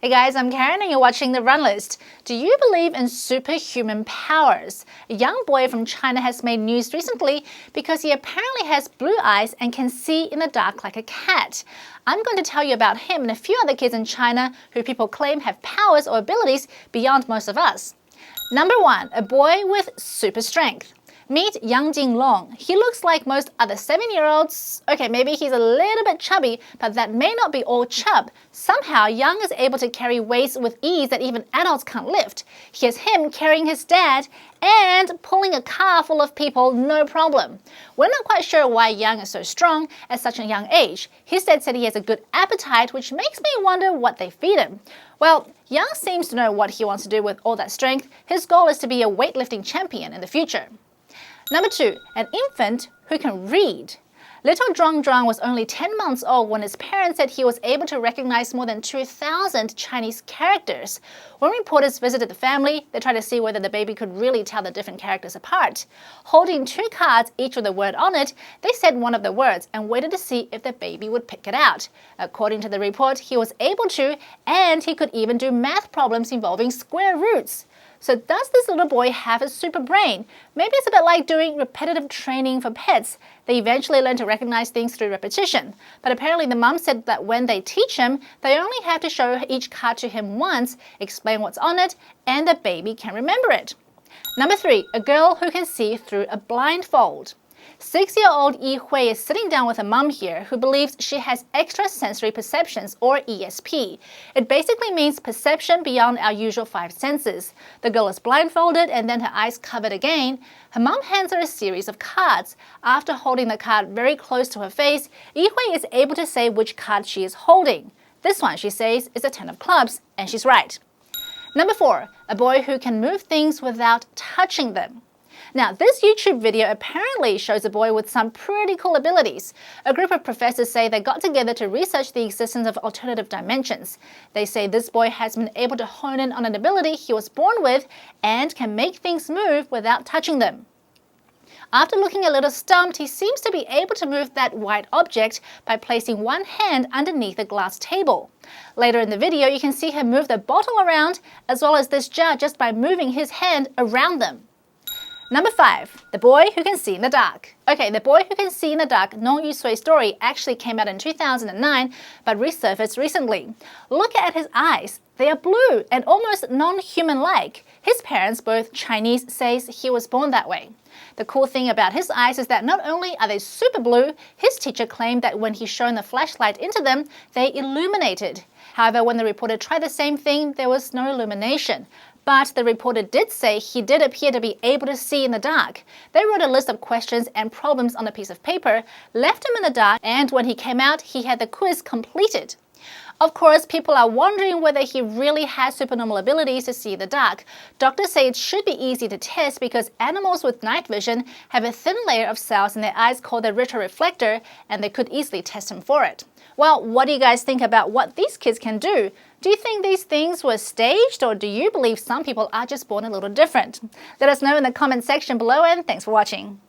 Hey guys, I'm Karen and you're watching The Run List. Do you believe in superhuman powers? A young boy from China has made news recently because he apparently has blue eyes and can see in the dark like a cat. I'm going to tell you about him and a few other kids in China who people claim have powers or abilities beyond most of us. Number 1, a boy with super strength. Meet Yang Jinlong. He looks like most other 7-year-olds. Okay, maybe he's a little bit chubby, but that may not be all chub. Somehow, Yang is able to carry weights with ease that even adults can't lift. Here's him carrying his dad and pulling a car full of people, no problem. We're not quite sure why Yang is so strong at such a young age. His dad said he has a good appetite, which makes me wonder what they feed him. Well, Yang seems to know what he wants to do with all that strength. His goal is to be a weightlifting champion in the future. Number 2, an infant who can read. Little Zhuang Zhuang was only 10 months old when his parents said he was able to recognize more than 2,000 Chinese characters. When reporters visited the family, they tried to see whether the baby could really tell the different characters apart. Holding 2 cards, each with a word on it, they said one of the words and waited to see if the baby would pick it out. According to the report, he was able to, and he could even do math problems involving square roots. So does this little boy have a super brain? Maybe it's a bit like doing repetitive training for pets. They eventually learn to recognize things through repetition. But apparently the mom said that when they teach him, they only have to show each card to him once, explain what's on it, and the baby can remember it. Number 3, a girl who can see through a blindfold. 6-year-old Yi Hui is sitting down with a mom here who believes she has extrasensory perceptions, or ESP. It basically means perception beyond our usual 5 senses. The girl is blindfolded and then her eyes covered again. Her mom hands her a series of cards. After holding the card very close to her face, Yi Hui is able to say which card she is holding. This one, she says, is a 10 of clubs, and she's right. Number 4, a boy who can move things without touching them. Now, this YouTube video apparently shows a boy with some pretty cool abilities. A group of professors say they got together to research the existence of alternative dimensions. They say this boy has been able to hone in on an ability he was born with and can make things move without touching them. After looking a little stumped, he seems to be able to move that white object by placing one hand underneath a glass table. Later in the video, you can see him move the bottle around as well as this jar just by moving his hand around them. Number 5, the boy who can see in the dark. Okay, the boy who can see in the dark Nong Yusui story actually came out in 2009, but resurfaced recently. Look at his eyes. They are blue and almost non-human-like. His parents, both Chinese, says he was born that way. The cool thing about his eyes is that not only are they super blue, his teacher claimed that when he shone the flashlight into them, they illuminated. However, when the reporter tried the same thing, there was no illumination. But the reporter did say he did appear to be able to see in the dark. They wrote a list of questions and problems on a piece of paper, left him in the dark, and when he came out, he had the quiz completed. Of course, people are wondering whether he really has supernormal abilities to see in the dark. Doctors say it should be easy to test because animals with night vision have a thin layer of cells in their eyes called the retroreflector, and they could easily test him for it. Well, what do you guys think about what these kids can do? Do you think these things were staged, or do you believe some people are just born a little different? Let us know in the comment section below, and thanks for watching.